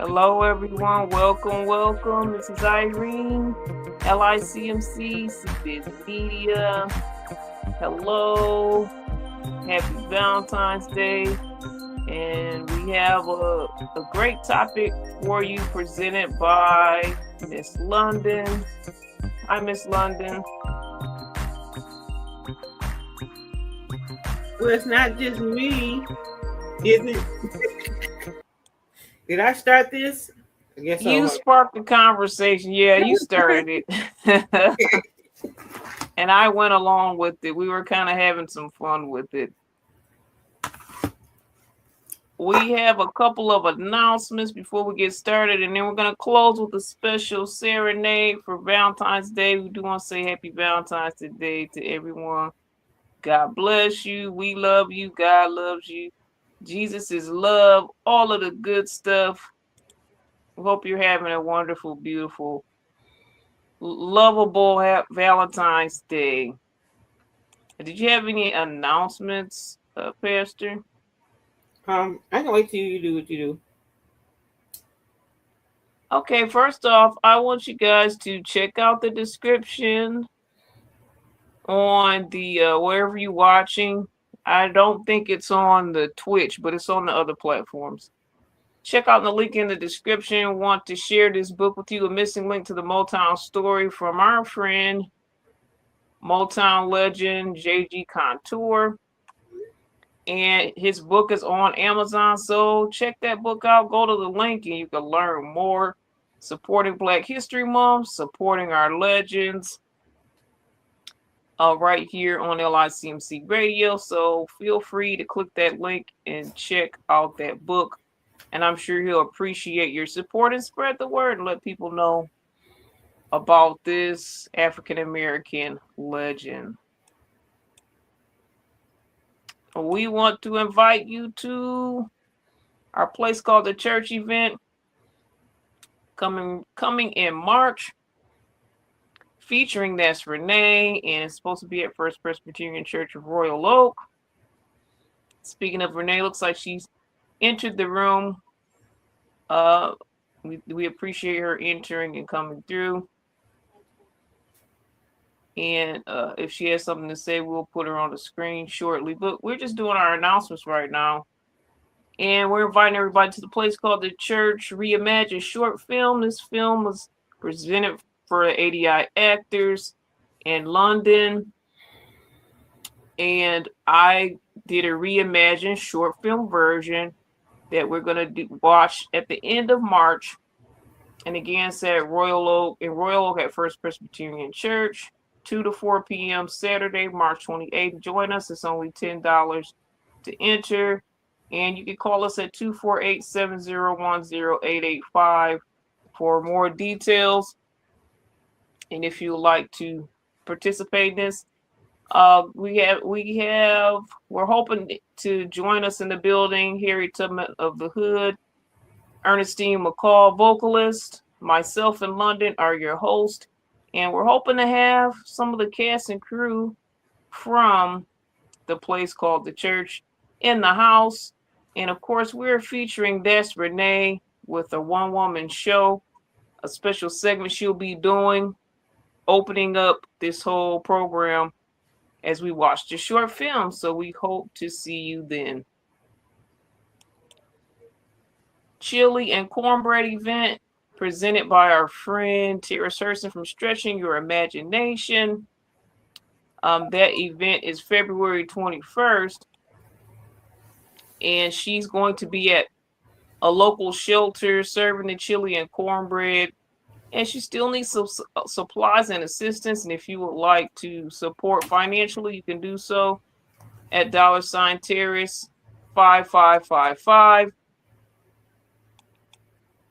Hello, everyone. Welcome, welcome. This is Irene, LICMC, CBiz Media. Hello. Happy Valentine's Day. And we have a great topic for you presented by Miss London. Hi, Miss London. Well, it's not just me, is it? Did I start this? I guess You sparked the conversation. Yeah, you started it. And I went along with it. We were kind of having some fun with it. We have a couple of announcements before we get started, and then we're going to close with a special serenade for Valentine's Day. We do want to say happy Valentine's Day to everyone. God bless you. We love you. God loves you. Jesus is love. All of the good stuff. We hope you're having a wonderful, beautiful, lovable Valentine's Day. Did you have any announcements, Pastor? I can wait till you do what you do. Okay, first off, I want you guys to check out the description on the wherever you're watching. I don't think it's on the Twitch, but it's on the other platforms. Check out the link in the description. Want to share this book with you, a missing link to the Motown story from our friend, Motown legend J.G. Contour. And his book is on Amazon, so check that book out. Go to the link and you can learn more. Supporting Black History Month, supporting our legends, right here on LICMC Radio. So feel free to click that link and check out that book. And I'm sure he'll appreciate your support and spread the word and let people know about this African American legend. We want to invite you to our place called the Church event coming in March, featuring That's Renee, and it's supposed to be at First Presbyterian Church of Royal Oak. Speaking of Renee, looks like she's entered the room. We appreciate her entering and coming through. And if she has something to say, we'll put her on the screen shortly. But we're just doing our announcements right now. And we're inviting everybody to the place called the Church Reimagined short film. This film was presented for the ADI actors in London. And I did a reimagined short film version that we're going to watch at the end of March. And again, it's at Royal Oak at First Presbyterian Church. 2 to 4 p.m. Saturday, March 28th. Join us. It's only $10 to enter. And you can call us at 248-701-0885 for more details. And if you would like to participate in this, we're hoping to join us in the building, Harry Tubman of the Hood, Ernestine McCall, vocalist, myself in London are your host. And we're hoping to have some of the cast and crew from the place called the Church in the house. And of course, we're featuring That's Renee with a one-woman show, a special segment she'll be doing, opening up this whole program as we watch the short film. So we hope to see you then. Chili and Cornbread event presented by our friend Terrace Hurston from Stretching Your Imagination. That event is February 21st. And she's going to be at a local shelter serving the chili and cornbread. And she still needs some supplies and assistance. And if you would like to support financially, you can do so at $Terrace 5555.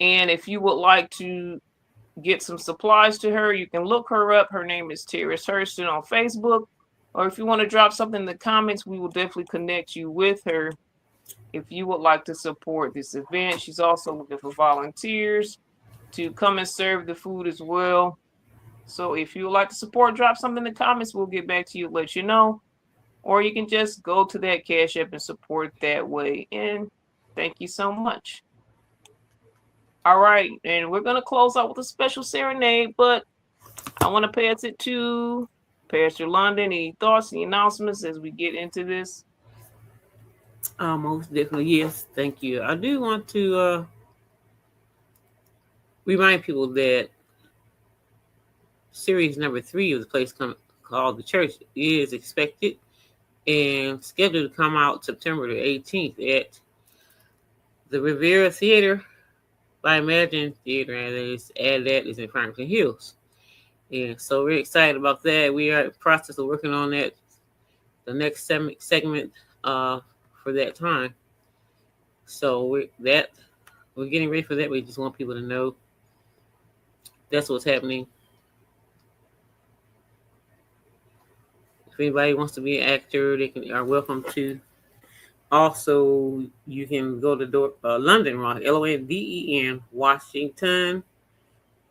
And if you would like to get some supplies to her, you can look her up. Her name is Terrace Hurston on Facebook. Or if you want to drop something in the comments, we will definitely connect you with her if you would like to support this event. She's also looking for volunteers to come and serve the food as well. So if you would like to support, drop something in the comments. We'll get back to you, let you know. Or you can just go to that Cash App and support that way. And thank you so much. All right, and we're gonna close out with a special serenade, but I want to pass it to Pastor London. Any thoughts, any announcements as we get into this? Most definitely, yes. Thank you. I do want to remind people that series number 3 of the place called The Church is expected and scheduled to come out September the 18th at the Riviera Theater by Imagine Theater, and that is in Farmington Hills. And so we're excited about that. We are in the process of working on that, the next segment for that time. So we're getting ready for that. We just want people to know that's what's happening. If anybody wants to be an actor, they are welcome to. Also, you can go to London Rock, LONDEN, Washington,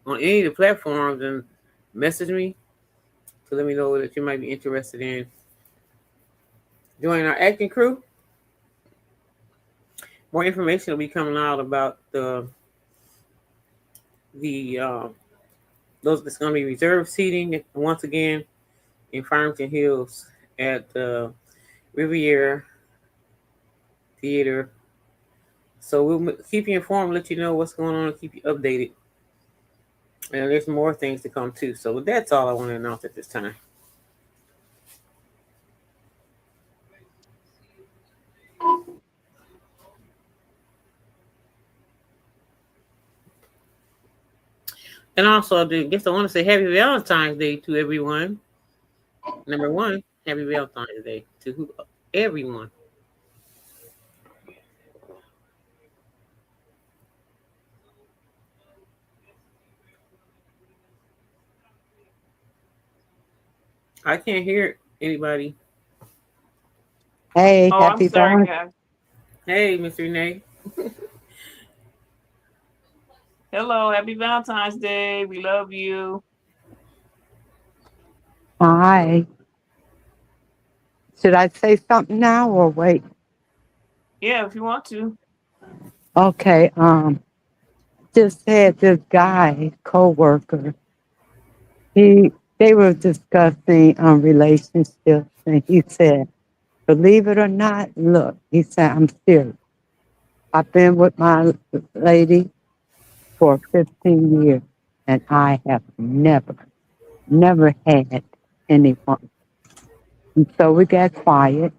on any of the platforms and message me to let me know that you might be interested in joining our acting crew. More information will be coming out about those that's going to be reserved seating once again in Farmington Hills at the Riviera Theater. So we'll keep you informed, let you know what's going on, and keep you updated. And there's more things to come too. So that's all I want to announce at this time. And also, I want to say Happy Valentine's Day to everyone. Number one, Happy Valentine's Day to everyone. I can't hear anybody. Hey, Oh, I'm happy sorry, Valentine's. guys. Hey, Mr. Renee. Hello, happy Valentine's Day. We love you. Hi. Should I say something now or wait? Yeah, if you want to. Okay, just had this guy, co-worker. They were discussing relationships and he said, believe it or not, look, he said, I'm serious. I've been with my lady for 15 years and I have never had anyone. And so we got quiet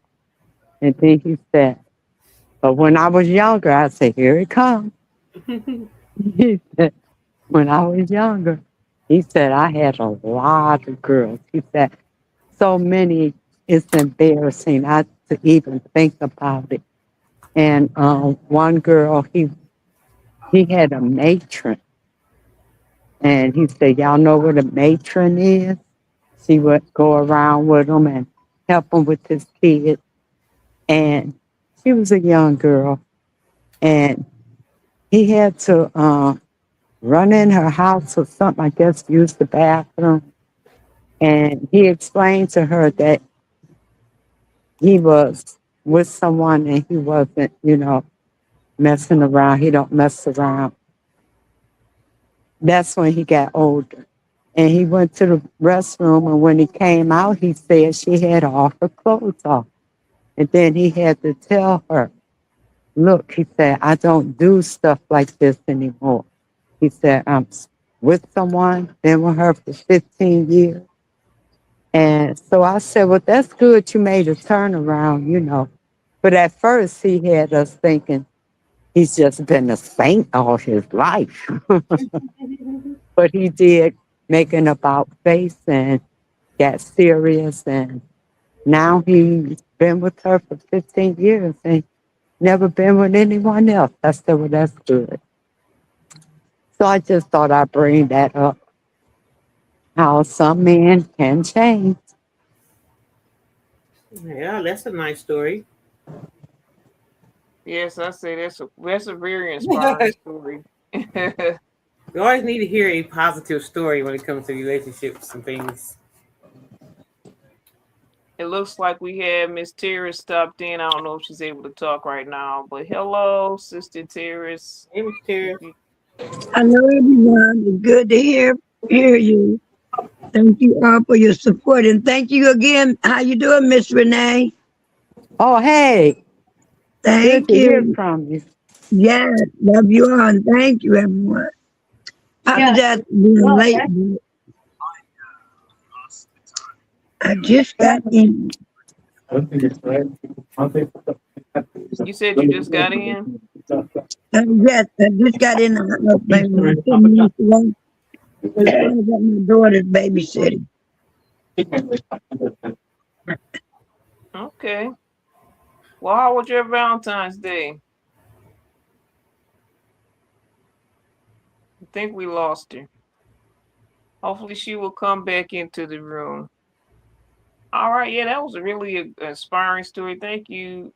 and then he said, but when I was younger, I said, here it comes. He said, when I was younger, he said, I had a lot of girls. He said, so many, it's embarrassing not to even think about it. And one girl, he had a matron. And he said, y'all know what a matron is? She would go around with him and help him with his kids. And she was a young girl. And he had to run in her house or something, I guess, use the bathroom. And he explained to her that he was with someone and he wasn't, messing around. He don't mess around. That's when he got older. And he went to the restroom, and when he came out, he said she had all her clothes off. And then he had to tell her, look, he said, I don't do stuff like this anymore. He said, I'm with someone, been with her for 15 years. And so I said, well, that's good you made a turnaround. But at first he had us thinking he's just been a saint all his life. But he did make an about face and got serious. And now he's been with her for 15 years and never been with anyone else. I said, well, that's good. So I just thought I'd bring that up. How some men can change. Yeah, that's a nice story. Yes, I say that's a very inspiring story. We always need to hear a positive story when it comes to relationships and things. It looks like we had Miss Terrace stopped in. I don't know if she's able to talk right now, but hello, Sister Terrace. Hey, Miss Terry. Hello, everyone. It's good to hear you. Thank you all for your support, and thank you again. How you doing, Miss Renee? Oh, hey, good Thank to hear you. from you. Yes, love you all, and thank you, everyone. I Yeah. apologize for being late. But I just got in. You said you just got in. Yes, I just got in the house maybe like 10 minutes ago. I got my daughter's babysitting. Okay. Well, how was your Valentine's Day? I think we lost her. Hopefully, she will come back into the room. All right. Yeah, that was a really inspiring story. Thank you,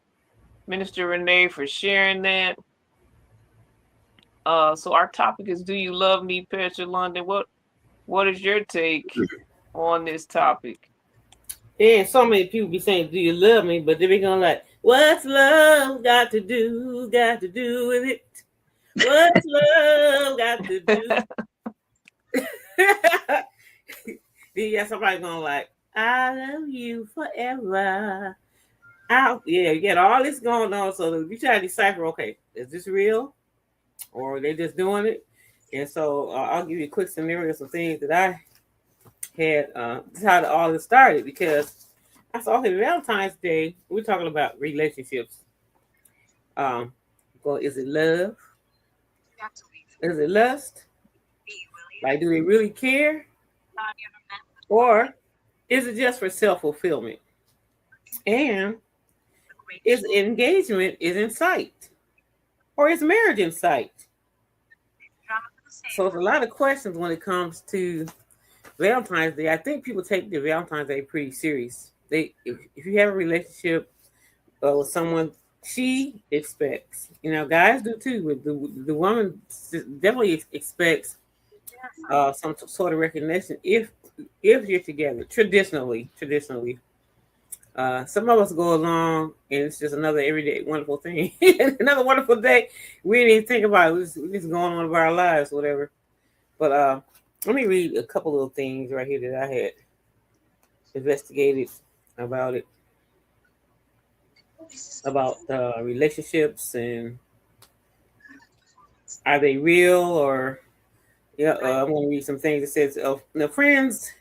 Minister Renee, for sharing that. So our topic is, do you love me, Petra London? What is your take on this topic? And so many people be saying, "Do you love me?" But they be going like, "What's love got to do? Got to do with it? What's love got to do?" Then yeah, somebody going like, "I love you forever." Out, yeah, you got all this going on. So you try to decipher, okay, is this real or are they just doing it? And so I'll give you a quick scenario of some things that I had. This is how all this started because I saw okay, Valentine's Day. We're talking about relationships. Um, well, is it love? Is it lust? Like, do they really care, or is it just for self fulfillment? And is engagement is in sight, or is marriage in sight? So it's a lot of questions when it comes to Valentine's Day. I think people take the Valentine's Day pretty serious. If you have a relationship with someone, she expects. You know, guys do too. With the woman definitely expects some sort of recognition if you're together. Traditionally, some of us go along and it's just another everyday wonderful thing, another wonderful day. We didn't even think about it. We're just going on with our lives, whatever. But let me read a couple of things right here that I had investigated about it, about relationships and are they real or yeah. I'm going to read some things. It says, "The friends."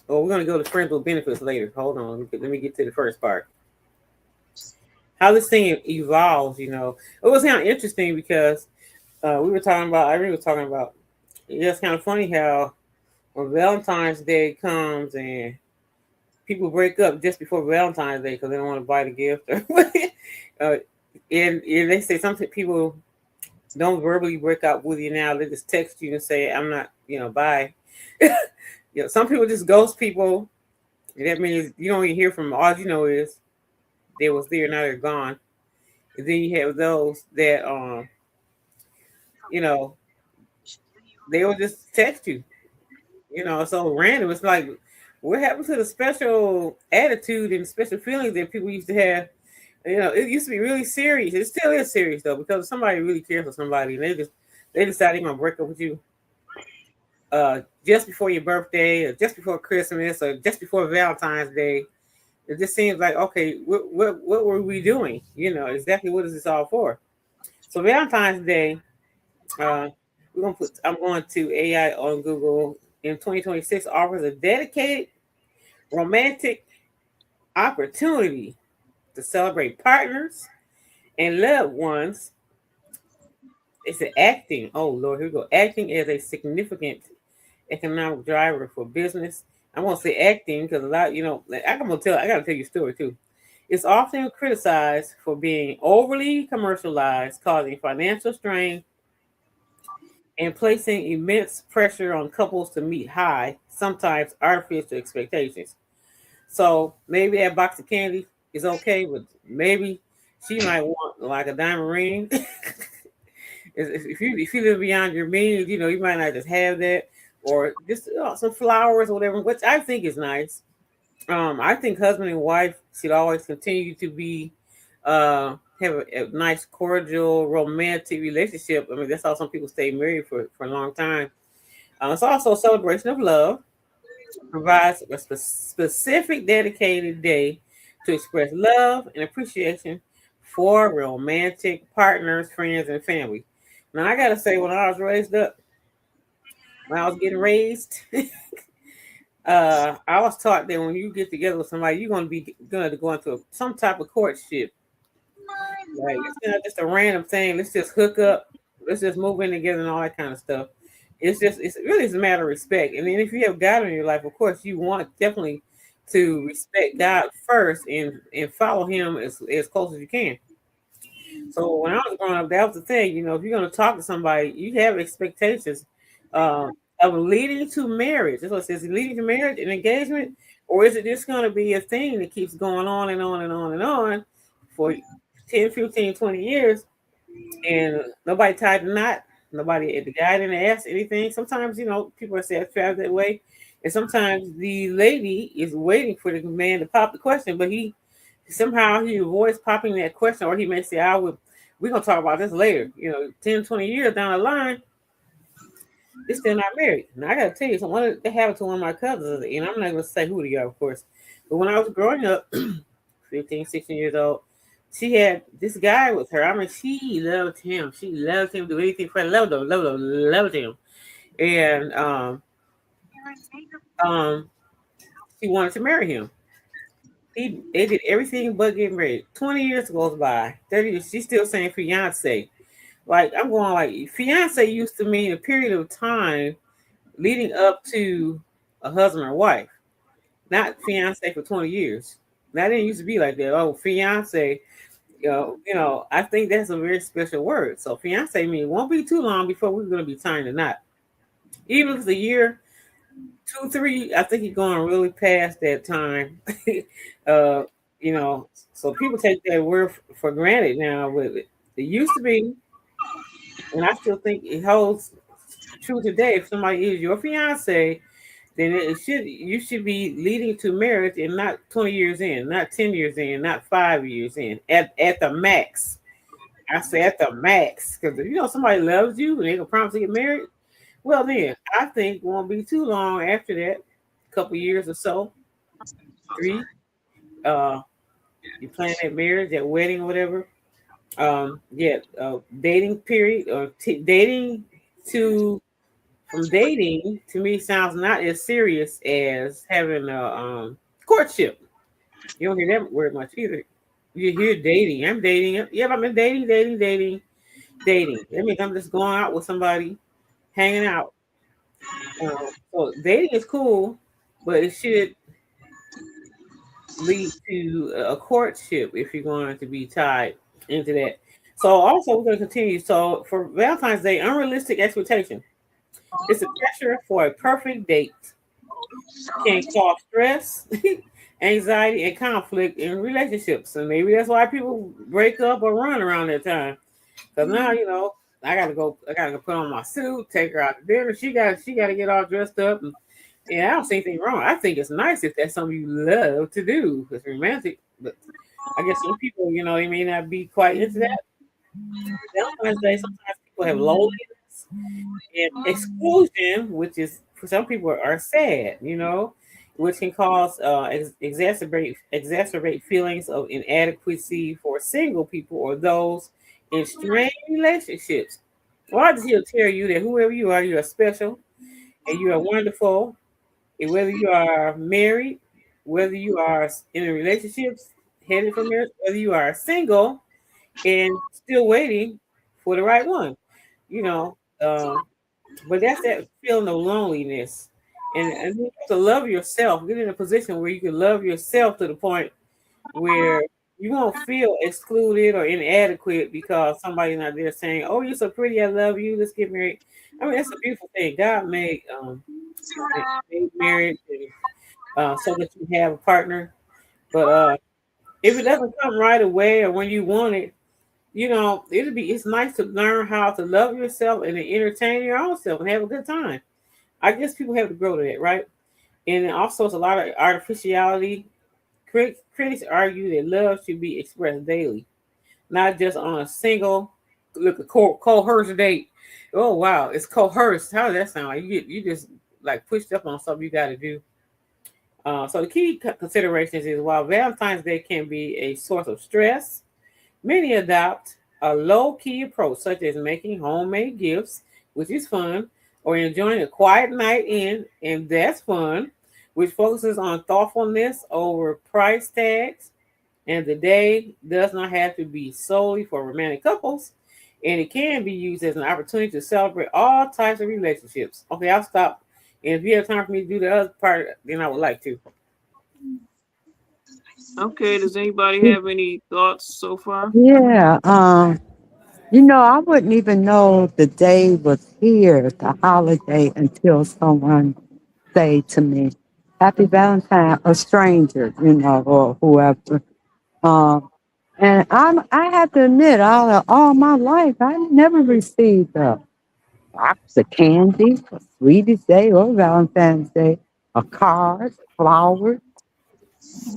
Oh, we're going to go to friends with benefits later. Hold on, let me get to the first part. How this thing evolves, you know, it was kind of interesting because we were talking about. I really was talking about. It's kind of funny how when Valentine's Day comes and people break up just before Valentine's Day because they don't want to buy the gift. uh, and they say some people don't verbally break up with you now. They just text you and say, "I'm not, bye." Some people just ghost people. That means you don't even hear from them. All you know is they was there, now they're gone. And then you have those that, you know, they will just text you. So random. It's like, what happened to the special attitude and special feelings that people used to have? It used to be really serious. It still is serious though, because somebody really cares for somebody, and they decide they're gonna break up with you just before your birthday, or just before Christmas, or just before Valentine's Day. It just seems like, okay, what were we doing? Exactly what is this all for? So Valentine's Day, uh, I'm going to AI on Google in 2026 offers a dedicated romantic opportunity to celebrate partners and loved ones. It's an acting. Oh Lord, here we go. Acting as a significant economic driver for business. I'm gonna say acting because a lot, I gotta tell you a story too. It's often criticized for being overly commercialized, causing financial strain and placing immense pressure on couples to meet high, sometimes artificial expectations. So maybe that box of candy is okay, but maybe she might want like a diamond ring. If you live beyond your means, you might not just have that, or just some flowers or whatever, which I think is nice. I think husband and wife should always continue to be have a nice, cordial, romantic relationship. I mean, that's how some people stay married for a long time. It's also a celebration of love, provides a specific dedicated day to express love and appreciation for romantic partners, friends, and family. Now, I got to say, when I was raised up, when I was getting raised, I was taught that when you get together with somebody, you're going to go into some type of courtship. Like, it's not just a random thing. Let's just hook up. Let's just move in together and all that kind of stuff. It's really a matter of respect. And then if you have God in your life, of course, you want definitely to respect God first and follow Him as close as you can. So when I was growing up, that was the thing. You know, if you're going to talk to somebody, you have expectations of leading to marriage. That's what it says, leading to marriage and engagement, or is it just going to be a thing that keeps going on and on and on and on for 10, 15, 20 years, and nobody tied the knot? Nobody, the guy didn't ask anything. Sometimes, you know, people are satisfied that way. And sometimes the lady is waiting for the man to pop the question, but he avoids popping that question, or he may say, we're going to talk about this later. You know, 10, 20 years down the line, they're still not married. Now, I got to tell you, that happened to one of my cousins, and I'm not going to say who they are, of course. But when I was growing up, 15, 16 years old, she had this guy with her. I mean, she loved him. She loved him, do anything for him, loved him. And she wanted to marry him. They did everything but get married. 20 years goes by. 30 years, she's still saying fiance. Like, I'm going like, fiance used to mean a period of time leading up to a husband or wife, not fiance for 20 years. That didn't used to be like that. Oh, fiance. You know, I think that's a very special word. So fiance means it won't be too long before we're going to be tying the knot. Even if it's a year, 2, 3, I think you're going really past that time. You know, so people take that word for granted now. With it used to be, and I still think it holds true today. If somebody is your fiance, then you should be leading to marriage, and not 20 years in, not 10 years in, not 5 years in, at the max. I say at the max, because if you know somebody loves you and they can promise to get married, well then I think it won't be too long after that, a couple years or so, 3. You plan that marriage, that wedding, or whatever. Dating period, or dating to. From dating to me sounds not as serious as having a courtship. You don't hear that word much either. You hear dating. I'm dating. Yeah, I'm dating. That means I'm just going out with somebody, hanging out. So dating is cool, but it should lead to a courtship if you're going to be tied into that. So also we're going to continue. So for Valentine's Day, unrealistic expectation. It's a pressure for a perfect date. Can cause stress, anxiety, and conflict in relationships. And maybe that's why people break up or run around that time. Because now, you know, I gotta go put on my suit, take her out to dinner. She gotta get all dressed up. And I don't see anything wrong. I think it's nice if that's something you love to do. It's romantic. But I guess some people, you know, they may not be quite into that. Valentine's Day, sometimes people have loneliness and exclusion, which is for some people are sad, you know, which can cause exacerbate feelings of inadequacy for single people or those in strained relationships. Well, I just here to tell you that whoever you are special and you are wonderful. And whether you are married, whether you are in a relationship headed for marriage, whether you are single and still waiting for the right one, you know. But that's that feeling of loneliness, and you have to love yourself. Get in a position where you can love yourself to the point where you won't feel excluded or inadequate because somebody's not there saying, "Oh, you're so pretty, I love you, let's get married." I mean, that's a beautiful thing. God made marriage so that you have a partner. But if it doesn't come right away or when you want it, you know, it's nice to learn how to love yourself and to entertain your own self and have a good time. I guess people have to grow to that, right? And also it's a lot of artificiality. Critics argue that love should be expressed daily, not just on a single look a coerced date. Oh wow, it's coerced. How does that sound? Like you just like pushed up on something you got to do. So the key considerations is while Valentine's Day can be a source of stress, many adopt a low-key approach, such as making homemade gifts, which is fun, or enjoying a quiet night in, and that's fun, which focuses on thoughtfulness over price tags. And the day does not have to be solely for romantic couples, and it can be used as an opportunity to celebrate all types of relationships. Okay, I'll stop. And if you have time for me to do the other part, then I would like to. Okay, does anybody have any thoughts so far? Yeah. I wouldn't even know the day was here, the holiday, until someone say to me, "Happy Valentine," a stranger, or whoever. Um, and I have to admit, all my life, I never received a box of candy for Sweetest Day or Valentine's Day, a card, flowers.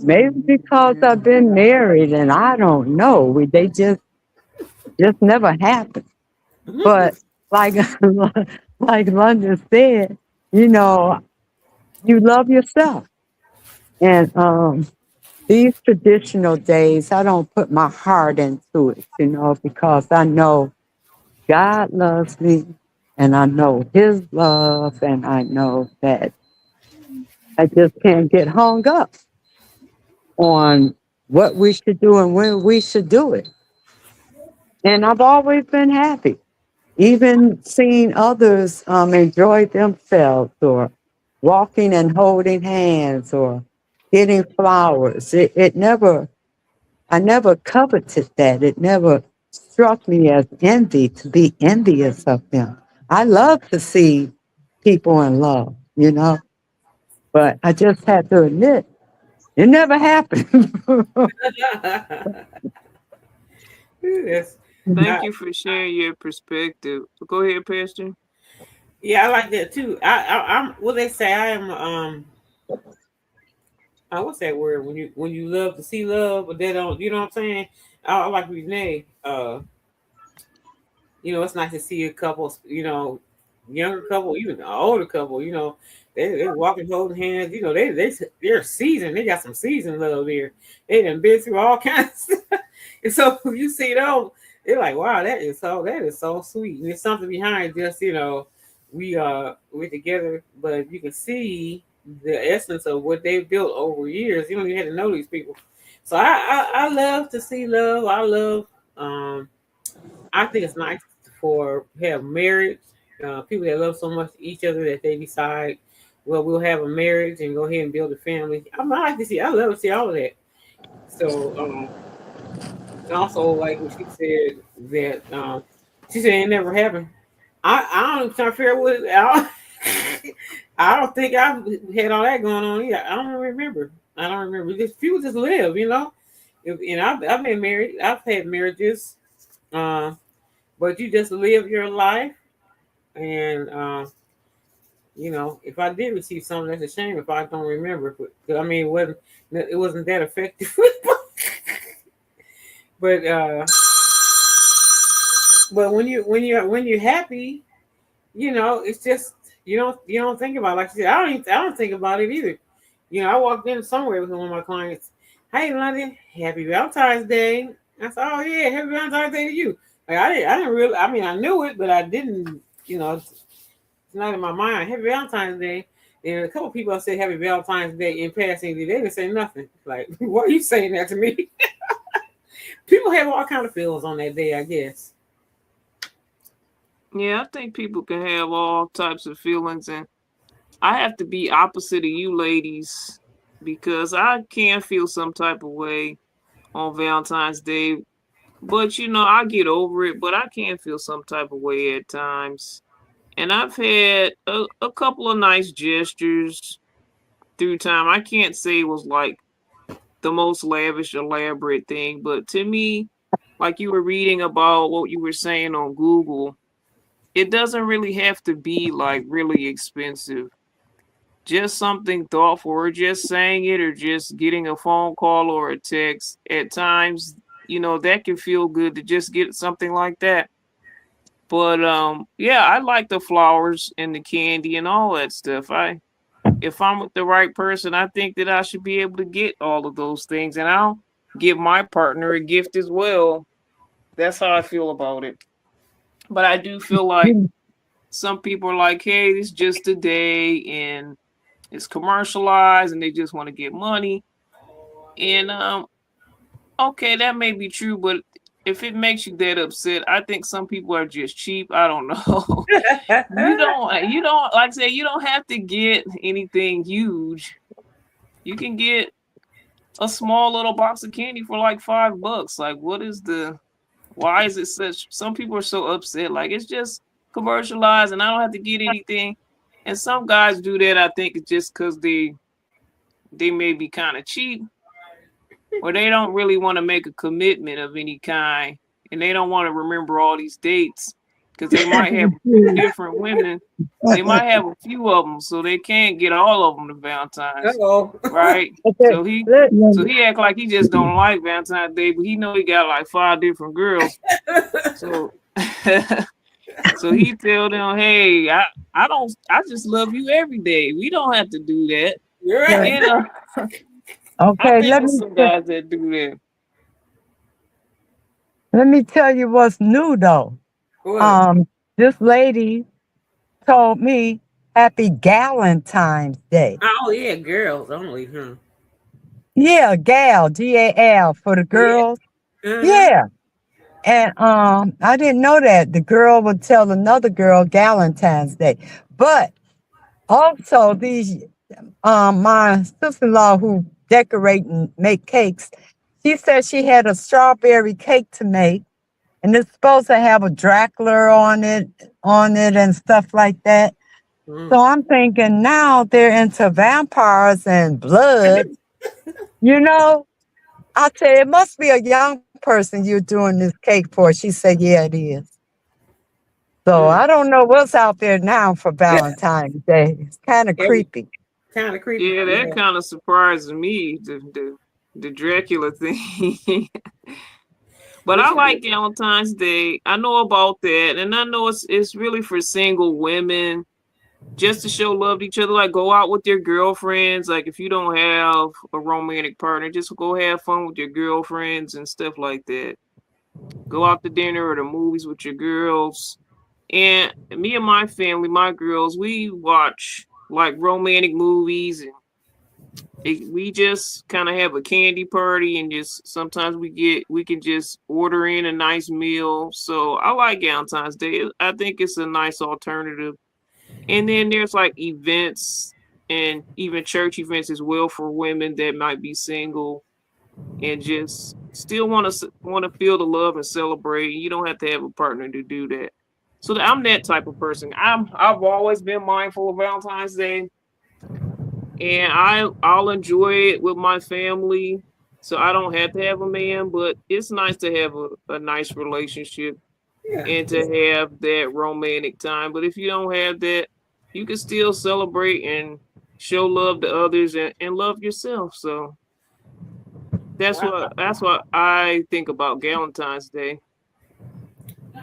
Maybe because I've been married and I don't know. They just never happened. But like like London said, you love yourself. And these traditional days, I don't put my heart into it, because I know God loves me and I know his love and I know that I just can't get hung up on what we should do and when we should do it. And I've always been happy, even seeing others enjoy themselves or walking and holding hands or getting flowers. I never coveted that. It never struck me as envy to be envious of them. I love to see people in love, but I just had to admit it never happened. Yes. Thank you for sharing your perspective. Go ahead, Pastor. Yeah, I like that too. I'm what they say. I am what's that word when you love to see love, but they don't. You know what I'm saying? I like Renee. It's nice to see a couple. Younger couple, even an older couple. They walking holding hands. They're seasoned. They got some seasoned love there. They done been through all kinds of stuff. And so when you see them, they're like, wow, that is so sweet. And there's something behind just we're together, but you can see the essence of what they've built over years. You had to know these people. So I love to see love. I love I think it's nice for have marriage, people that love so much each other that they decide, well, we'll have a marriage and go ahead and build a family. I like to see. I love to see all of that. So also like what she said that she said it never happened. I don't try to figure out what I don't think I've had all that going on either. I don't remember. Just people just live, And I've been married. I've had marriages, but you just live your life. And if I did receive something, that's a shame if I don't remember. But it wasn't that effective. But when you're happy, it's just you don't think about it. Like I said, I don't think about it either. I walked in somewhere with one of my clients. Hey, London, happy Valentine's Day. I said, oh yeah, happy Valentine's Day to you. Like I didn't really. I mean, I knew it, but I didn't. It's not in my mind. Happy Valentine's Day. And a couple people said happy Valentine's Day in passing. They didn't say nothing. Like, why are you saying that to me? People have all kind of feelings on that day, I guess. Yeah, I think people can have all types of feelings, and I have to be opposite of you ladies because I can feel some type of way on Valentine's Day. But I get over it, but I can feel some type of way at times. And I've had a couple of nice gestures through time. I can't say it was like the most lavish, elaborate thing, but to me, like you were reading about what you were saying on Google, it doesn't really have to be like really expensive. Just something thoughtful, or just saying it, or just getting a phone call or a text. At times, that can feel good to just get something like that. But yeah, I like the flowers and the candy and all that stuff. If I'm with the right person, I think that I should be able to get all of those things, and I'll give my partner a gift as well. That's how I feel about it. But I do feel like some people are like, hey, it's just a day and it's commercialized and they just want to get money. And okay, that may be true, but if it makes you that upset, I think some people are just cheap. I don't know. You don't like I say, you don't have to get anything huge. You can get a small little box of candy for like $5. Like, why is it such? Some people are so upset. Like, it's just commercialized and I don't have to get anything. And some guys do that. I think it's just because they may be kind of cheap, or they don't really want to make a commitment of any kind, and they don't want to remember all these dates because they might have different women. They might have a few of them, so they can't get all of them to Valentine's, right? Okay, So he act like he just don't like Valentine's Day, but he know he got like 5 different girls. So so he tell them, hey, I just love you every day. We don't have to do that. You're right. You know. okay. I think there's some guys that do that. Let me tell you what's new though. What? This lady told me Happy Galentine's Day. Oh yeah, girls only, huh? Yeah, gal, GAL for the girls. Uh-huh. Yeah. And I didn't know that. The girl would tell another girl Galentine's Day. But also these my sister-in-law who decorate and make cakes, she said she had a strawberry cake to make, and it's supposed to have a Dracula on it and stuff like that. So I'm thinking now they're into vampires and blood. I said, it must be a young person you're doing this cake for. She said, yeah, it is. So I don't know what's out there now for Valentine's Day. It's kind of creepy. Kind of creepy. Yeah, that kind of surprises me, the Dracula thing. But I like Valentine's Day. I know about that, and I know it's really for single women, just to show love to each other. Like, go out with your girlfriends. Like, if you don't have a romantic partner, just go have fun with your girlfriends and stuff like that. Go out to dinner or the movies with your girls. And me and my family, my girls, we watch like romantic movies, and we just kind of have a candy party, and just sometimes we can just order in a nice meal. So I like Valentine's Day. I think it's a nice alternative. And then there's like events and even church events as well for women that might be single and just still want to feel the love and celebrate. You don't have to have a partner to do that. So I'm that type of person. I've always been mindful of Valentine's Day, and I'll enjoy it with my family. So I don't have to have a man, but it's nice to have a nice relationship and to have that romantic time. But if you don't have that, you can still celebrate and show love to others and love yourself. So that's what I think about Valentine's Day.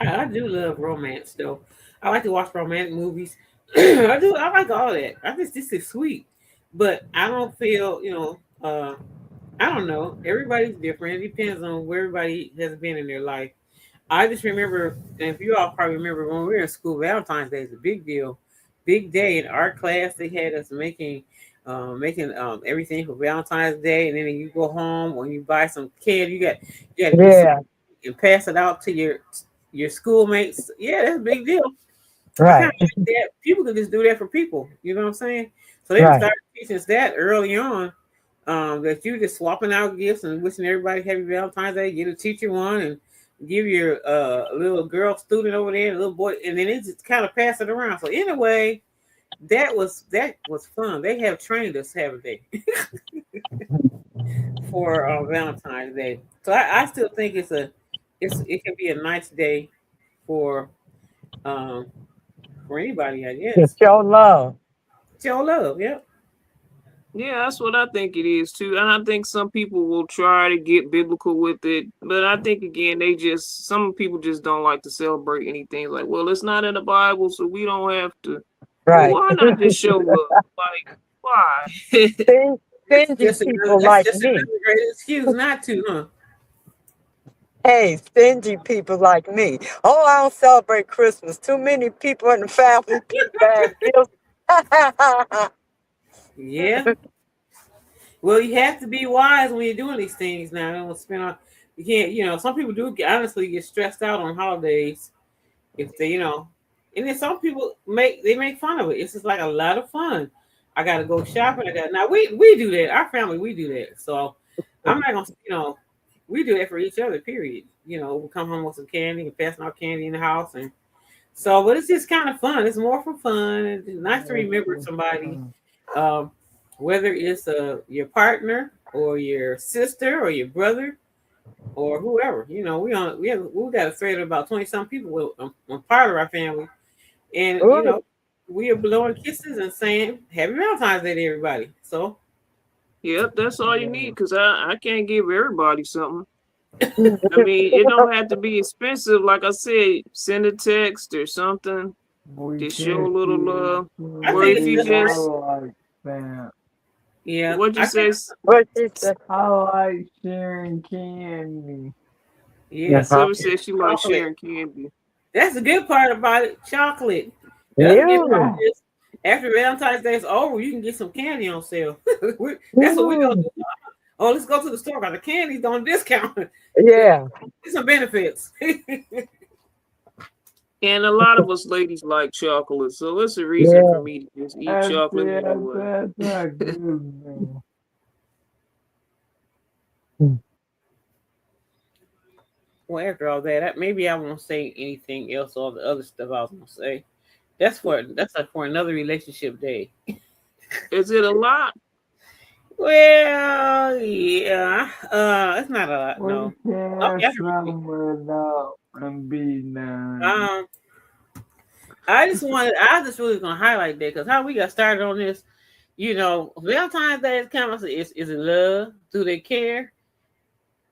I do love romance though. I like to watch romantic movies. I do. I like all that. I think this is sweet, but I don't feel. I don't know. Everybody's different. It depends on where everybody has been in their life. I just remember, and if you all probably remember when we were in school, Valentine's Day is a big deal, big day. In our class, they had us making everything for Valentine's Day, and then you go home when you buy some candy, you got to do some, and pass it out to your schoolmates. Yeah, that's a big deal. Right. That. People can just do that for people. You know what I'm saying? So they started teaching us that early on. That you just swapping out gifts and wishing everybody happy Valentine's Day. Get a teacher one and give your little girl student over there, a little boy, and then it just kind of pass it around. So anyway, that was fun. They have trained us, haven't they, for Valentine's Day. So I still think it can be a nice day for anybody, I guess. To show love. Show love, yeah. Yeah, that's what I think it is too. And I think some people will try to get biblical with it, but I think again some people just don't like to celebrate anything. Like, well, it's not in the Bible, so we don't have to. Well, Right. why not just show up? Like, why? Stingy people That's like just me. another great excuse not to, huh? Hey, stingy people like me. Oh, I don't celebrate Christmas. Too many people in the family keep bad gifts. Yeah. Well, you have to be wise when you're doing these things now. Don't spend on. You can't. Some people do honestly get stressed out on holidays if they, and then some people make fun of it. It's just like a lot of fun. I gotta go shopping. Now we do that. Our family we do that. So I'm not gonna we do that for each other. Period. We come home with some candy and passing out candy in the house, and so but it's just kind of fun. It's more for fun. It's nice to remember somebody, um, whether it's your partner or your sister or your brother or whoever. We got a thread of about 20 some people with part of our family. And Ooh, we are blowing kisses and saying Happy Valentine's Day to everybody. So Yep, that's all you need because I can't give everybody something. I mean, it don't have to be expensive. Like I said, send a text or something to show a little love. I Or think if you it's just, like that. yeah, what'd you I say? think what she said? I like sharing candy. yeah, Silver said she likes chocolate. sharing candy. That's the good part about it. Chocolate. The other good part Yeah. is after Valentine's Day is over, you can get some candy on sale. That's what we're gonna do. Oh, let's go to the store because the candy's on discount. Yeah. Get some benefits. And a lot of us ladies like chocolate, so it's a reason for Yeah. me to just eat That's chocolate it. anyway. That's a good one. Well, after all that, maybe I won't say anything else. All the other stuff I was gonna say. That's like for another relationship day. Is it a lot? Well, yeah. It's not a lot. We No. can Okay. sum it up and be done. I just really gonna highlight that because how we got started on this. Valentine's Day is coming. Is it love? Do they care?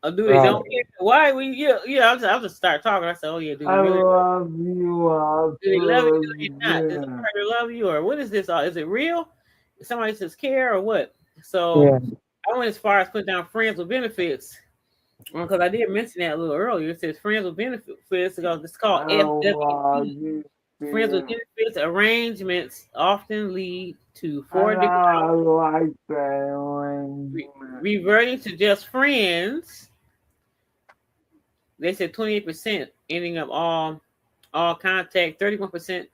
Or do they Right. don't care? Why we I'll just start talking. I said, oh yeah, do they I really love you all. do they love you? Do they not? Does the partner love you? Or what is this? Is it real? Somebody says care or what? So Yeah. I went as far as put down friends with benefits. Because I did mention that a little earlier. It says friends with benefits because it's called FWB. Friends with benefits arrangements often lead to four different I like that one. reverting to just friends. They said 28% ending up all contact, 31%,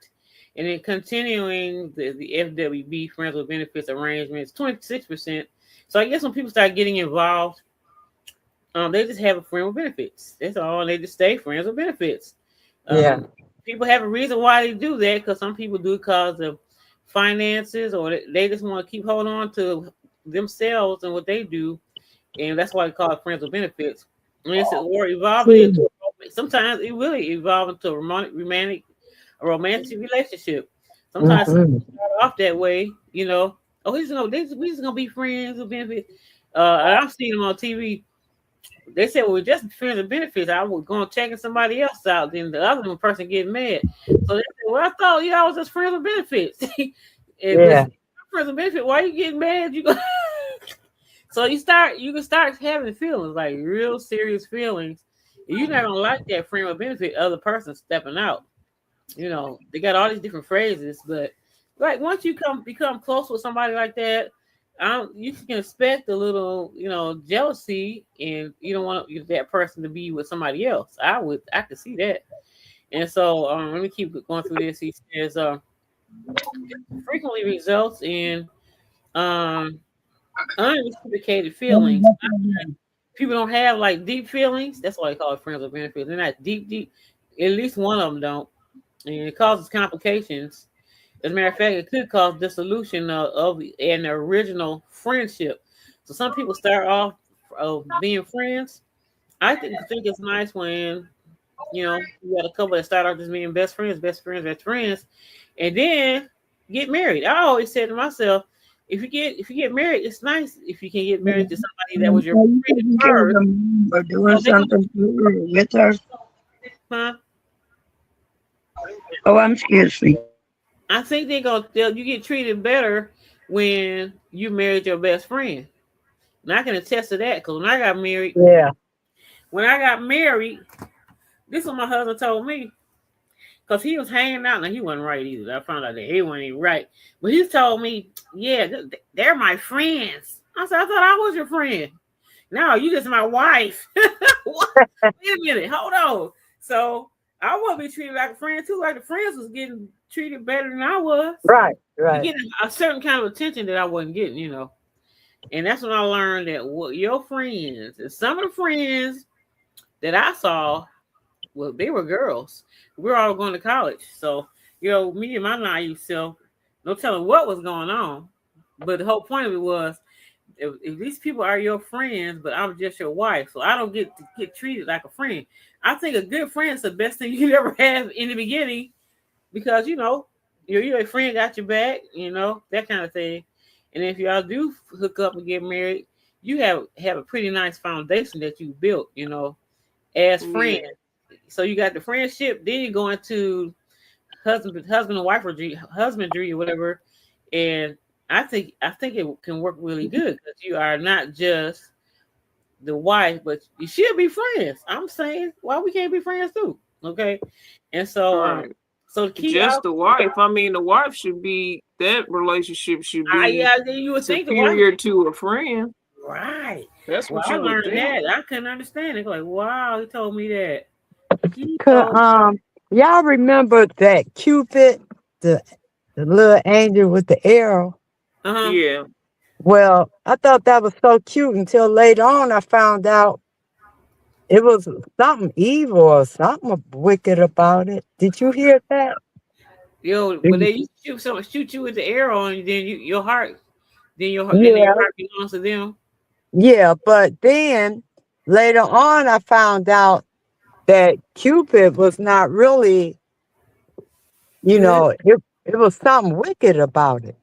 and then continuing the FWB friends with benefits arrangements, 26%. So I guess when people start getting involved, they just have a friend with benefits. That's all. They just stay friends with benefits. Yeah. People have a reason why they do that because some people do it because of finances or they just want to keep holding on to themselves and what they do, and that's why they call it friends with benefits. Or evolving into sometimes it really evolve into a romantic relationship. Sometimes Mhm. start off that way, Oh, we just gonna be friends with benefits. And I've seen them on TV. They said, well, we're just friends with benefits. I was going checking somebody else out. Then the other person getting mad. So they said, well, I thought I was just friends with benefits. Yeah. Friends with benefits. Why are you getting mad? So you can start having feelings, like real serious feelings. You're not gonna like that friend with benefit other person stepping out. They got all these different phrases, but like once you become close with somebody like that, you can expect a little, jealousy, and you don't want that person to be with somebody else. I could see that. And so let me keep going through this. He says frequently results in unreciprocated feelings. People don't have like deep feelings. That's why they call it friends with benefits. They're not deep. At least one of them don't, and it causes complications. As a matter of fact, it could cause dissolution of an original friendship. So some people start off being friends. I think it's nice when you got a couple that start off just being best friends, and then get married. I always said to myself, if you get married, it's nice if you can get married to somebody that was your You friend taking care of first. them or doing So they gonna, something to her with her. huh? Oh, I'm excuse me. I think you get treated better when you married your best friend. And I can attest to that because Yeah. when I got married, this is what my husband told me. Because he was hanging out. Now, he wasn't right either. I found out that he wasn't even right. But he told me, yeah, they're my friends. I said, I thought I was your friend. No, you just my wife. What? Wait a minute. Hold on. So I want to be treated like a friend too. Like the friends was getting treated better than I was. Right. You're Right. getting a certain kind of attention that I wasn't getting, you know. And that's when I learned that your friends, and some of the friends that I saw, well, they were girls. We were all going to college. So, me and my naive self, no telling what was going on. But the whole point of it was, if these people are your friends, but I'm just your wife, so I don't get to get treated like a friend. I think a good friend is the best thing you can ever have in the beginning because, your friend got your back, that kind of thing. And if y'all do hook up and get married, you have a pretty nice foundation that you built, as friends. Yeah. So you got the friendship, then you go into husband and wife or husbandry or whatever. And I think it can work really good because you are not just the wife, but you should be friends. I'm saying, why we can't be friends too? Okay, and so Right. so the key Just out. the wife. I mean, the wife should be, that relationship should be Yeah, you would think the wife, superior to a friend. right? That's Well, what I you would learned think. that. I couldn't understand it. Like, wow, he told me that. He Could told. y'all remember that Cupid, the little angel with the arrow? Uh-huh. Yeah. Well, I thought that was so cute until later on I found out it was something evil or something wicked about it. Did you hear that? But they used to shoot you with the arrow, and then your Yeah, heart belongs to them. yeah, but then later on I found out that Cupid was not really, Good, it was something wicked about it.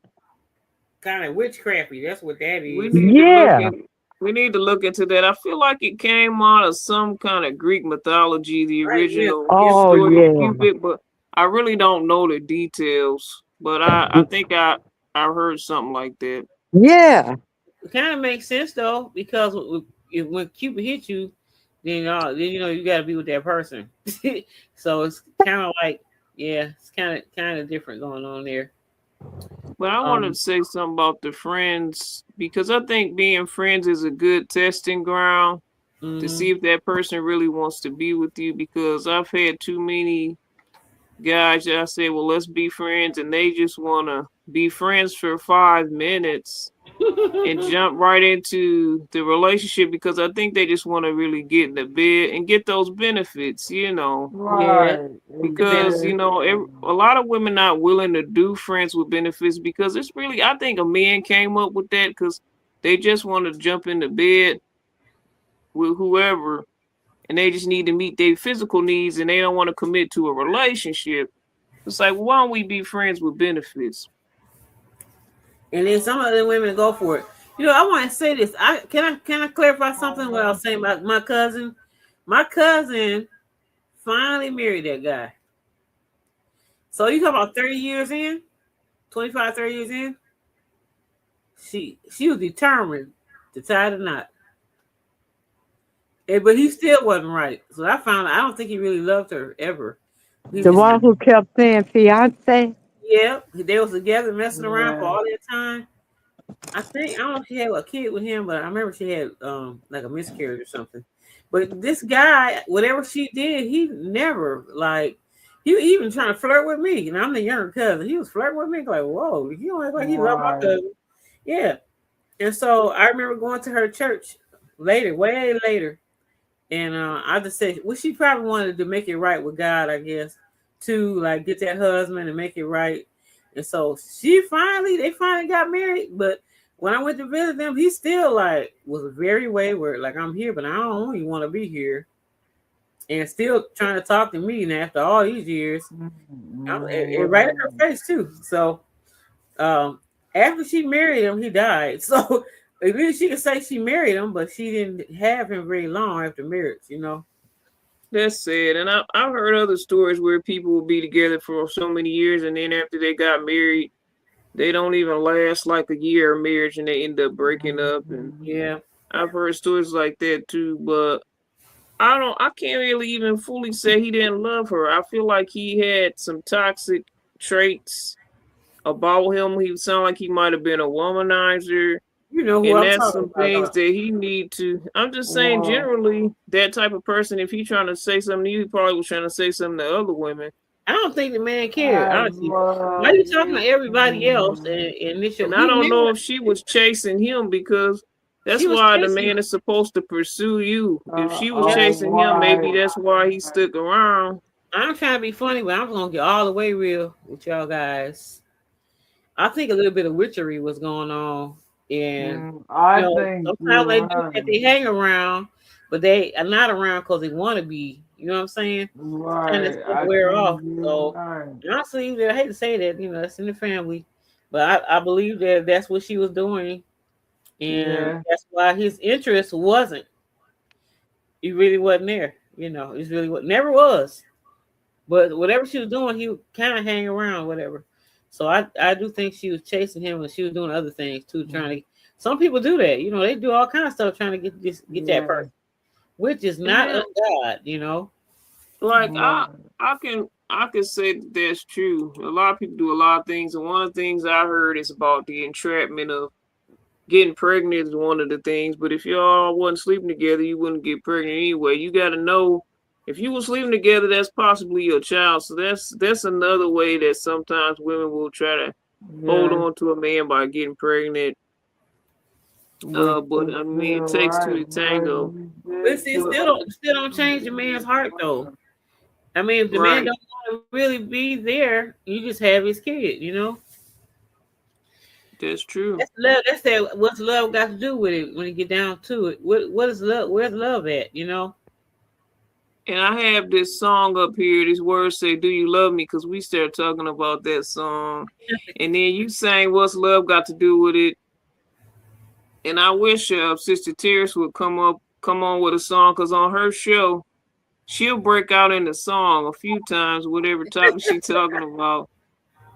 kind of witchcrafty. That's what that We is. need to look Yeah. in we need to look into that. I feel like it came out of some kind of Greek mythology, the Right? Yeah. original Yeah. Oh story of yeah. Cupid, but I really don't know the details. But I think I heard something like that. Yeah. It kind of makes sense though, because when Cupid hits you, then you got to be with that person. So it's kind of like, yeah, it's kind of different going on there. But I wanted to Um, say something about the friends because I think being friends is a good testing ground to mhm. see if that person really wants to be with you because I've had too many guys that I say, well, let's be friends, and they just want to be friends for 5 minutes and jump right into the relationship because I think they just want to really get in the bed and get those benefits, Yeah, Right. the because benefit. Exactly. a lot of women not willing to do friends with benefits because it's really, I think a man came up with that because they just want to jump into bed with whoever and they just need to meet their physical needs and they don't want to commit to a relationship. It's like, why don't we be friends with benefits? And then some of the women go for it. I want to say this. Can I clarify something? What I was saying about my cousin. My cousin finally married that guy. So you talk about 30 years in, 25, 30 years in. She was determined to tie the knot. But he still wasn't right. So I don't think he really loved her ever. He The just, one who kept saying fiance. yeah, they was together messing around for Yeah. all that time. I don't know if she had a kid with him, but I remember she had like a miscarriage or something. But this guy, whatever she did, he never he even trying to flirt with me. And I'm the younger cousin. He was flirting with me like, whoa, you don't act like he loved my Right. cousin. Yeah. And so I remember going to her church later, way later. And I just said, well, she probably wanted to make it right with God, I guess, to like get that husband and make it right. And so they finally got married. But when I went to visit them, he still like was very wayward. Like, I'm here, but I don't even want to be here. And still trying to talk to me. And after all these years, right in her Right. face too. So, um, After she married him, he died. So really, she could say she married him, but she didn't have him very long after marriage. You know. That's sad. And I've heard other stories where people will be together for so many years, and then after they got married, they don't even last like a year of marriage, and they end up breaking up. And Yeah. I've heard stories like that too. But I can't really even fully say he didn't love her. I feel like he had some toxic traits about him. He sounded like he might have been a womanizer. You know who And I'm that's talking some things about. that he need to. I'm just saying, Wow. generally, that type of person, if he trying to say something to you, he probably was trying to say something to other women. I don't think the man cared, I honestly. Why love you talking to everybody else you. and this your And I he don't know married if she was chasing him, because that's she was why the chasing man is supposed to pursue you. If she was yeah. chasing him, maybe Why? that's why he stuck around. I'm trying to be funny, but I'm gonna get all the way real with y'all guys. I think a little bit of witchery was going on, and I you know, think sometimes they you're do that. right. They hang around, but they are not around because they want to be. You know what I'm saying? And it's Right. gonna I wear think off. you're So right. honestly, I hate to say that, you know, it's in the family, but I believe that that's what she was doing, and Yeah. that's why his interest wasn't. He really wasn't there. You know, it's really what never was. But whatever she was doing, he would kind of hang around, whatever. So I do think she was chasing him, and she was doing other things too, trying to. Some people do that, you know. They do all kinds of stuff trying to get that Yeah. person, which is And not then, of God, you know. like, Right. I can say that that's true. A lot of people do a lot of things, and one of the things I heard is about the entrapment of getting pregnant is one of the things. But if y'all wasn't sleeping together, you wouldn't get pregnant anyway. You got to know, if you were sleeping together, that's possibly your child. So that's another way that sometimes women will try to hold Yeah. on to a man by getting pregnant. Which But is I mean, it still takes two right. to But tango. you But did see, put still don't change the man's heart though. I mean, if the man Right. don't want to really be there, you just have his kid, you know. That's true. That's love. That's that. What's love got to do with it when you get down to it? What is love? Where's love at? You know. And I have this song up here. These words say, "Do you love me?" Because we started talking about that song, and then you sang, "What's love got to do with it?" And I wish Sister Terrace would come on with a song, because on her show, she'll break out in the song a few times, whatever topic she's talking about.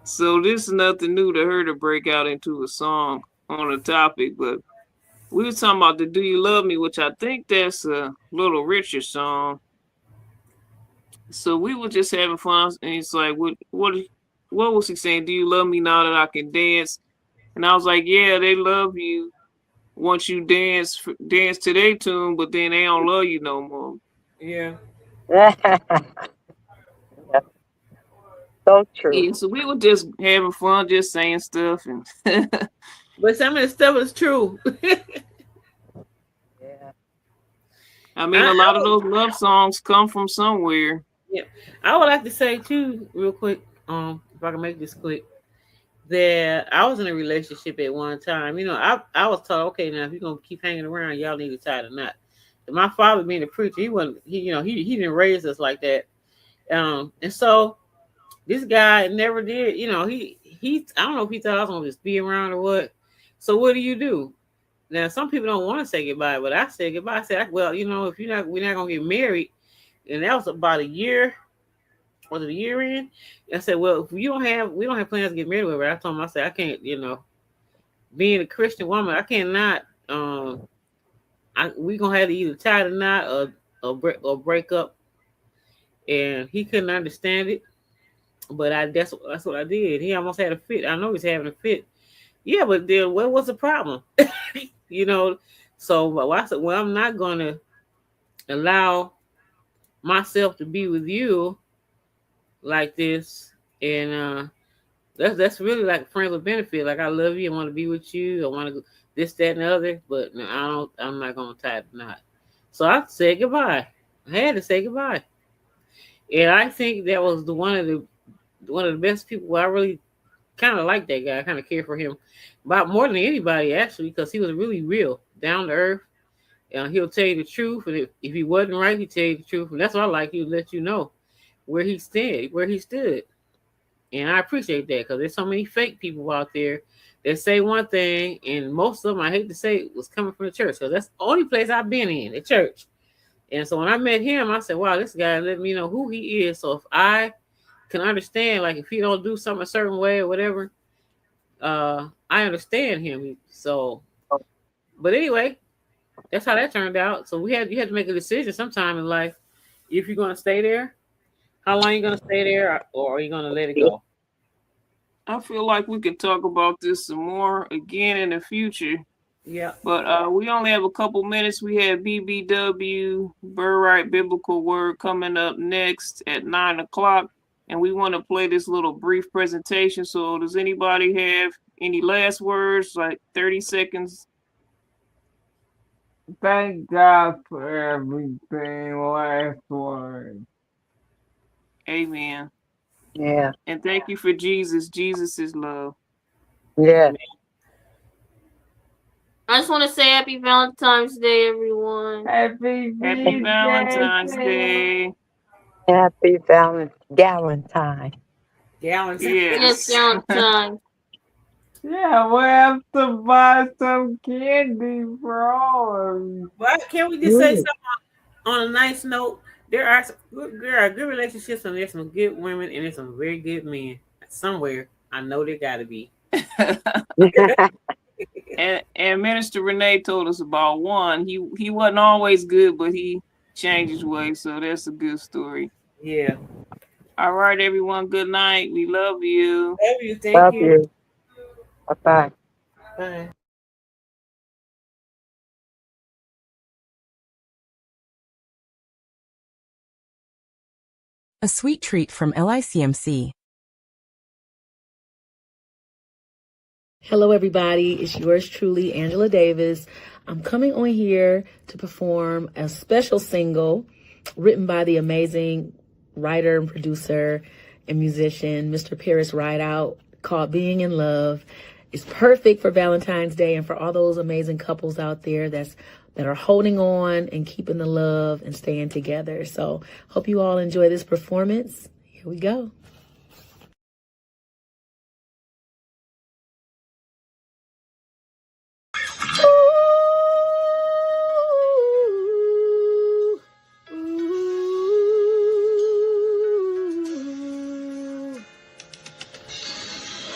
So this is nothing new to her to break out into a song on a topic. But we were talking about the "Do You Love Me," which I think that's a Little Richard song. So we were just having fun, and he's like, what was he saying? Do you love me now that I can dance?" And I was like, "Yeah, they love you once you dance to their tune, but then they don't love you no more." Yeah. So true. Yeah, so we were just having fun, just saying stuff, and But some of the stuff is true. Yeah. I mean, I, a I lot of would, those love songs come from somewhere. yeah, I would like to say too, real quick. If I can make this quick, that I was in a relationship at one time. You know, I was told, okay, now if you're gonna keep hanging around, y'all need to tie the knot. And my father being a preacher, he wasn't. He you know he didn't raise us like that. And so this guy never did. You know, he I don't know if he thought I was gonna just be around or what. So what do? Now some people don't want to say goodbye, but I said goodbye. I said, well, you know, if we're not gonna get married, and that was about a year. Was it a year in? I said, well, if we don't have plans to get married, whatever. I told him, I said, I can't, you know, being a Christian woman, I cannot. We gonna have to either tie the knot or break up. And he couldn't understand it, but that's what I did. He almost had a fit. I know he's having a fit. Yeah, but then what was the problem? You know, so I said, well, I'm not gonna allow myself to be with you like this, and that's really like friends with benefit. Like I love you, I want to be with you, I want to go this, that, and the other, but no, I don't. I'm not gonna tie the knot. So I said goodbye. I had to say goodbye, and I think that was one of the best people. I really kind of like that guy. I kind of care for him about more than anybody actually, because he was really real, down to earth. He'll tell you the truth, and if he wasn't right, he'd tell you the truth, and that's what I like. He'll let you know where he stood. And I appreciate that because there's so many fake people out there They say one thing, and most of them, I hate to say, was coming from the church because that's the only place I've been in, the church. And so when I met him, I said, "Wow, this guy let me know who he is." So if I can understand, like if he don't do something a certain way or whatever, I understand him. So, but anyway, that's how that turned out. So you had to make a decision sometime in life if you're gonna stay there, how long you gonna stay there, or are you gonna let it go? I feel like we could talk about this some more again in the future. Yeah. But we only have a couple minutes. We have BBW, Burright Biblical Word, coming up next at 9 o'clock. And we want to play this little brief presentation. So does anybody have any last words, like 30 seconds? Thank God for everything. Last word. Amen. Yeah. And thank you for Jesus. Jesus is love. Yeah. I just want to say Happy Valentine's Day, everyone. Happy Valentine's Day. Happy Valentine. Gallons. Yes, Yes. Valentine. Yeah, we'll have to buy some candy for all of you. But can we just say something on a nice note? There are good relationships, and there's some good women, and there's some very good men. Somewhere, I know there got to be. And Minister Renee told us about one. He wasn't always good, but he changed his ways. So that's a good story. Yeah. All right, everyone. Good night. We love you. Love you. Thank Love you. you. Bye-bye. Bye. A sweet treat from LICMC. Hello, everybody. It's yours truly, Angela Davis. I'm coming on here to perform a special single written by the amazing writer and producer and musician, Mr. Paris Rideout, called Being in Love. It's perfect for Valentine's Day and for all those amazing couples out there that are holding on and keeping the love and staying together. So hope you all enjoy this performance. Here we go.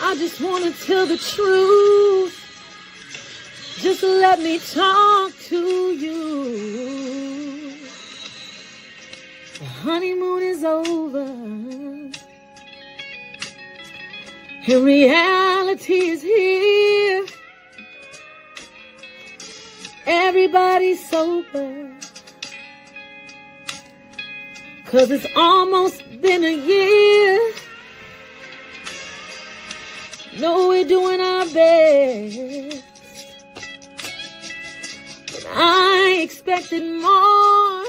I just want to tell the truth. Just let me talk to you. The honeymoon is over, and reality is here. Everybody's sober, 'cause it's almost been a year. No, we're doing our best. But I expected more.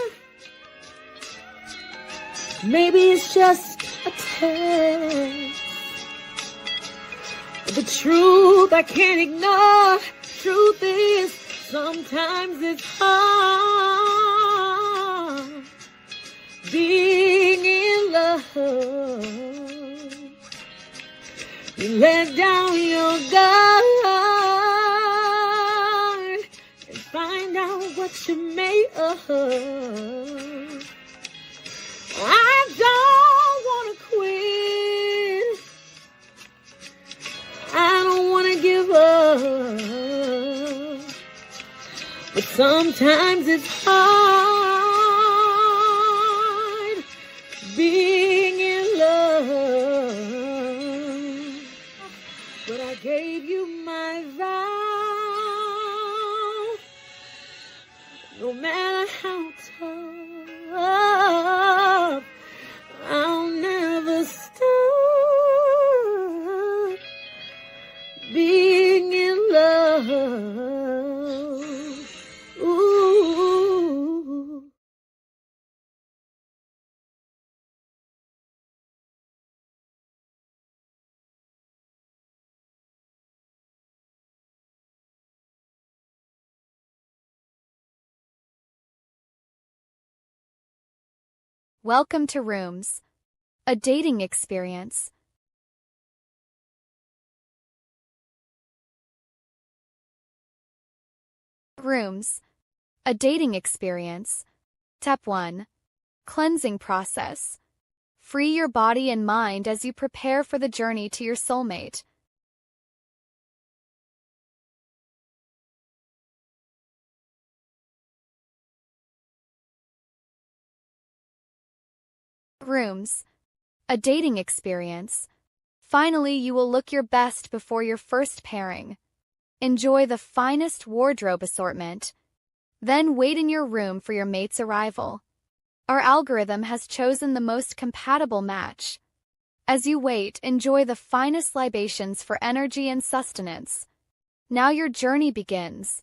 Maybe it's just a test. But the truth I can't ignore. Truth is, sometimes it's hard being in love. You let down your guard and find out what you're made of. I don't want to quit. I don't want to give up. But sometimes it's hard being in love. But I gave you my vow. No matter how tough, I'll never stop being in love. Ooh. Welcome to Rooms, a dating experience. Rooms. A dating experience. Step 1. Cleansing process. Free your body and mind as you prepare for the journey to your soulmate. Rooms. A dating experience. Finally, you will look your best before your first pairing. Enjoy the finest wardrobe assortment. Then wait in your room for your mate's arrival. Our algorithm has chosen the most compatible match. As you wait, enjoy the finest libations for energy and sustenance. Now your journey begins.